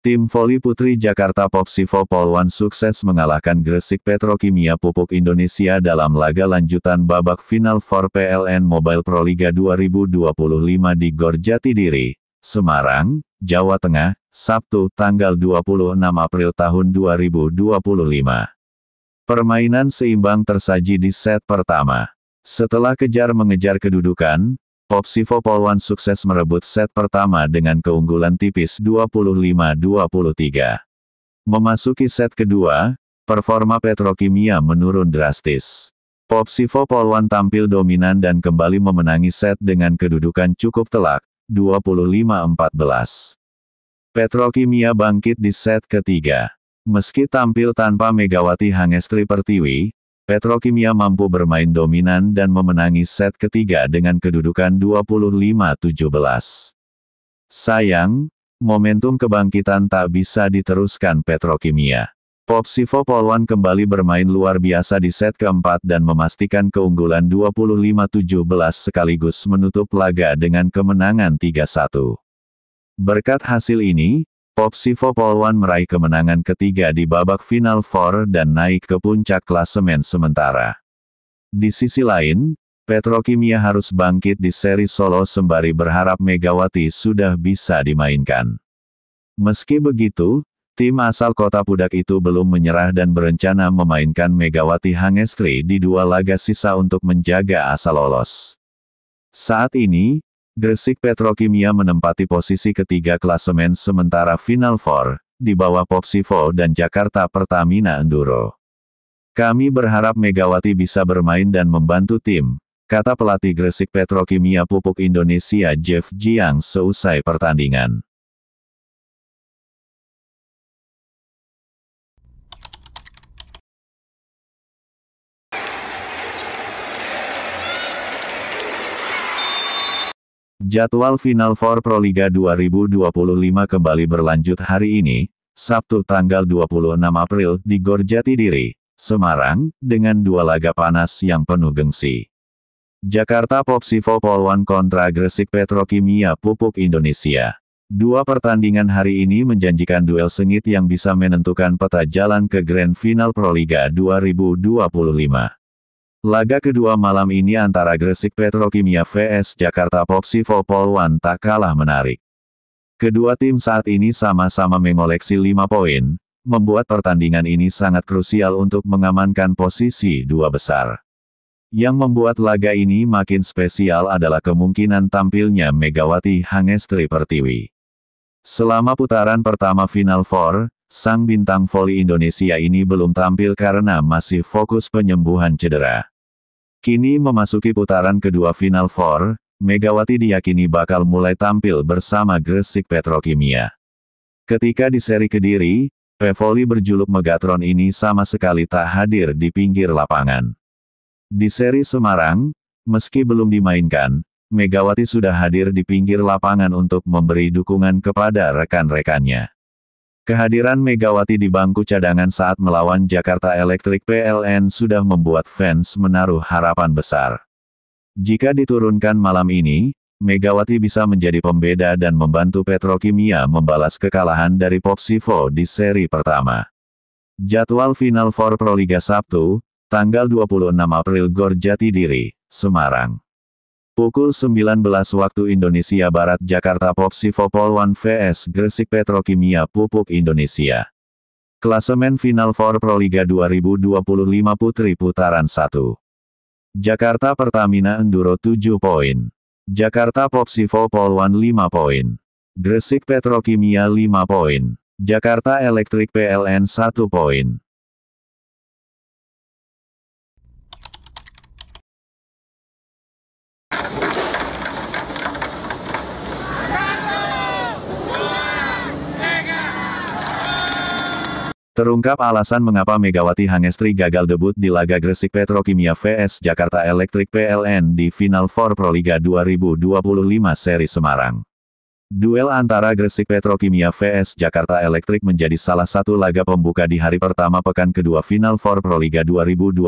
Tim voli putri Jakarta Popsivo Polwan sukses mengalahkan Gresik Petrokimia Pupuk Indonesia dalam laga lanjutan babak final for PLN Mobile Pro Liga 2025 di Gor Jatidiri, Semarang, Jawa Tengah, Sabtu, tanggal 26 April tahun 2025. Permainan seimbang tersaji di set pertama. Setelah kejar-mengejar kedudukan, Popsivo Polwan sukses merebut set pertama dengan keunggulan tipis 25-23. Memasuki set kedua, performa Petrokimia menurun drastis. Popsivo Polwan tampil dominan dan kembali memenangi set dengan kedudukan cukup telak, 25-14. Petrokimia bangkit di set ketiga. Meski tampil tanpa Megawati Hangestri Pertiwi, Petrokimia mampu bermain dominan dan memenangi set ketiga dengan kedudukan 25-17. Sayang, momentum kebangkitan tak bisa diteruskan Petrokimia. Popsivo Polwan kembali bermain luar biasa di set keempat dan memastikan keunggulan 25-17 sekaligus menutup laga dengan kemenangan 3-1. Berkat hasil ini, Popsivo Polwan meraih kemenangan ketiga di babak final four dan naik ke puncak klasemen sementara. Di sisi lain, Petrokimia harus bangkit di seri solo sembari berharap Megawati sudah bisa dimainkan. Meski begitu, tim asal Kota Pudak itu belum menyerah dan berencana memainkan Megawati Hangestri di dua laga sisa untuk menjaga asa lolos. Saat ini, Gresik Petrokimia menempati posisi ketiga klasemen sementara Final Four, di bawah Popsivo dan Jakarta Pertamina Enduro. Kami berharap Megawati bisa bermain dan membantu tim, kata pelatih Gresik Petrokimia Pupuk Indonesia Jeff Jiang seusai pertandingan. Jadwal Final Four Pro Liga 2025 kembali berlanjut hari ini, Sabtu tanggal 26 April di Gor Jatidiri, Semarang, dengan dua laga panas yang penuh gengsi. Jakarta Popsivo Polwan kontra Gresik Petrokimia Pupuk Indonesia. Dua pertandingan hari ini menjanjikan duel sengit yang bisa menentukan peta jalan ke Grand Final Pro Liga 2025. Laga kedua malam ini antara Gresik Petrokimia vs Jakarta Popsivo Polwan tak kalah menarik. Kedua tim saat ini sama-sama mengoleksi 5 poin, membuat pertandingan ini sangat krusial untuk mengamankan posisi dua besar. Yang membuat laga ini makin spesial adalah kemungkinan tampilnya Megawati Hangestri Pertiwi. Selama putaran pertama Final Four, sang bintang voli Indonesia ini belum tampil karena masih fokus penyembuhan cedera. Kini memasuki putaran kedua Final Four, Megawati diyakini bakal mulai tampil bersama Gresik Petrokimia. Ketika di seri Kediri, pevoli berjuluk Megatron ini sama sekali tak hadir di pinggir lapangan. Di seri Semarang, meski belum dimainkan, Megawati sudah hadir di pinggir lapangan untuk memberi dukungan kepada rekan-rekannya. Kehadiran Megawati di bangku cadangan saat melawan Jakarta Electric PLN sudah membuat fans menaruh harapan besar. Jika diturunkan malam ini, Megawati bisa menjadi pembeda dan membantu Petrokimia membalas kekalahan dari Popsivo di seri pertama. Jadwal Final Four Pro Liga Sabtu, tanggal 26 April Gor Jatidiri, Semarang. Pukul 19 waktu Indonesia Barat Jakarta Popsivo Polwan vs Gresik Petrokimia Pupuk Indonesia. Klasemen Final Four Pro Liga 2025 Putri Putaran 1. Jakarta Pertamina Enduro 7 poin. Jakarta Popsivo Polwan 5 poin. Gresik Petrokimia 5 poin. Jakarta Electric PLN 1 poin. Terungkap alasan mengapa Megawati Hangestri gagal debut di laga Gresik Petrokimia vs Jakarta Electric PLN di Final Four Pro Liga 2025 seri Semarang. Duel antara Gresik Petrokimia vs Jakarta Electric menjadi salah satu laga pembuka di hari pertama pekan kedua Final Four Pro Liga 2025,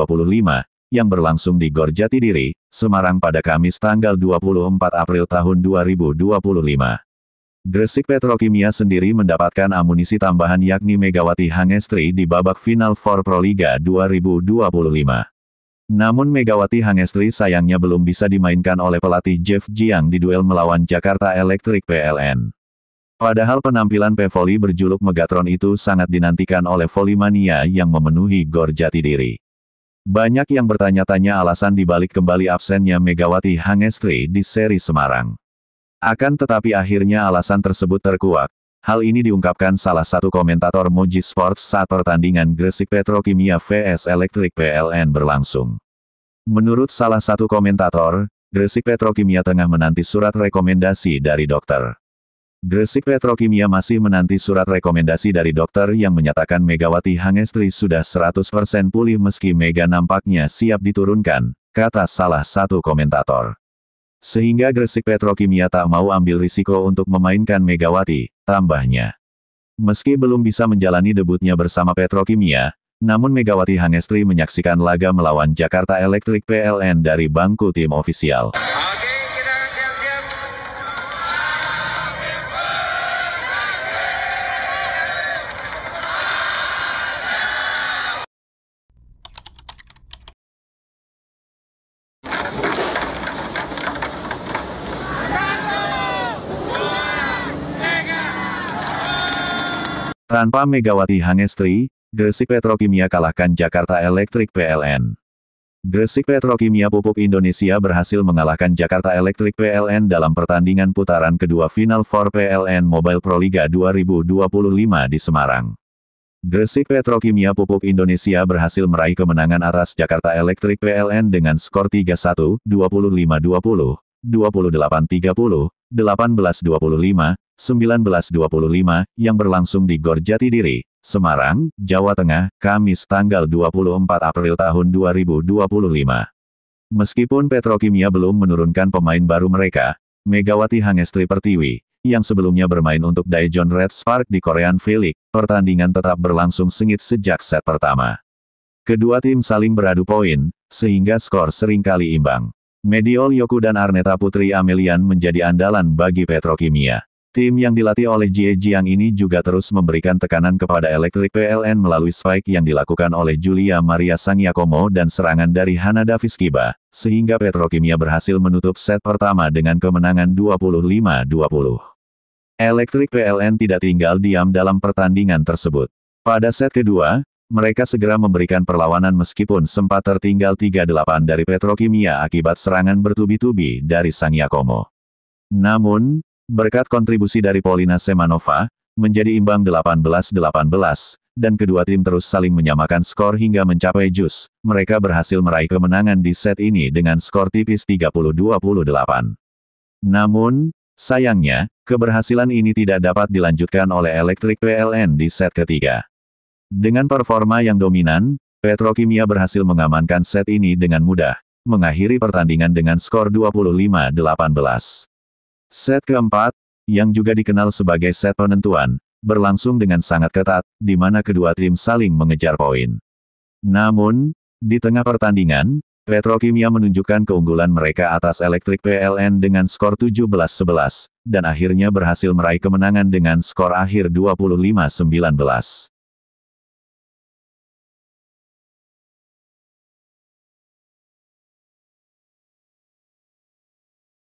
yang berlangsung di Gor Jatidiri, Semarang pada Kamis tanggal 24 April tahun 2025. Gresik Petrokimia sendiri mendapatkan amunisi tambahan yakni Megawati Hangestri di babak final 4 Proliga 2025. Namun Megawati Hangestri sayangnya belum bisa dimainkan oleh pelatih Jeff Jiang di duel melawan Jakarta Electric PLN. Padahal penampilan pevoli berjuluk Megatron itu sangat dinantikan oleh volley-mania yang memenuhi GOR Jatidiri. Banyak yang bertanya-tanya alasan dibalik kembali absennya Megawati Hangestri di seri Semarang. Akan tetapi akhirnya alasan tersebut terkuak. Hal ini diungkapkan salah satu komentator Moji Sports saat pertandingan Gresik Petrokimia vs Electric PLN berlangsung. Menurut salah satu komentator, Gresik Petrokimia tengah menanti surat rekomendasi dari dokter. Gresik Petrokimia masih menanti surat rekomendasi dari dokter yang menyatakan Megawati Hangestri sudah 100% pulih meski Mega nampaknya siap diturunkan, kata salah satu komentator. Sehingga Gresik Petrokimia tak mau ambil risiko untuk memainkan Megawati, tambahnya. Meski belum bisa menjalani debutnya bersama Petrokimia, namun Megawati Hangestri menyaksikan laga melawan Jakarta Electric PLN dari bangku tim ofisial. Tanpa Megawati Hangestri, Gresik Petrokimia kalahkan Jakarta Electric PLN. Gresik Petrokimia Pupuk Indonesia berhasil mengalahkan Jakarta Electric PLN dalam pertandingan putaran kedua Final 4 PLN Mobile Proliga 2025 di Semarang. Gresik Petrokimia Pupuk Indonesia berhasil meraih kemenangan atas Jakarta Electric PLN dengan skor 3-1, 25-20, 28-30, 18-25, 19-25, yang berlangsung di GOR Jatidiri, Semarang, Jawa Tengah, Kamis tanggal 24 April tahun 2025. Meskipun Petrokimia belum menurunkan pemain baru mereka, Megawati Hangestri Pertiwi, yang sebelumnya bermain untuk Daejeon Red Spark di Korean V-League, pertandingan tetap berlangsung sengit sejak set pertama. Kedua tim saling beradu poin, sehingga skor seringkali imbang. Mediol Yoku dan Arneta Putri Amelian menjadi andalan bagi Petrokimia. Tim yang dilatih oleh Jie Jiang ini juga terus memberikan tekanan kepada Electric PLN melalui spike yang dilakukan oleh Julia Maria Sangyakomo dan serangan dari Hanada Fiskiba, sehingga Petrokimia berhasil menutup set pertama dengan kemenangan 25-20. Electric PLN tidak tinggal diam dalam pertandingan tersebut. Pada set kedua, mereka segera memberikan perlawanan meskipun sempat tertinggal 3-8 dari Petrokimia akibat serangan bertubi-tubi dari Sangyakomo. Namun, berkat kontribusi dari Polina Semanova, menjadi imbang 18-18, dan kedua tim terus saling menyamakan skor hingga mencapai jus, mereka berhasil meraih kemenangan di set ini dengan skor tipis 30-28. Namun, sayangnya, keberhasilan ini tidak dapat dilanjutkan oleh Electric PLN di set ketiga. Dengan performa yang dominan, Petrokimia berhasil mengamankan set ini dengan mudah, mengakhiri pertandingan dengan skor 25-18. Set keempat, yang juga dikenal sebagai set penentuan, berlangsung dengan sangat ketat, di mana kedua tim saling mengejar poin. Namun, di tengah pertandingan, Petrokimia menunjukkan keunggulan mereka atas Electric PLN dengan skor 17-11, dan akhirnya berhasil meraih kemenangan dengan skor akhir 25-19.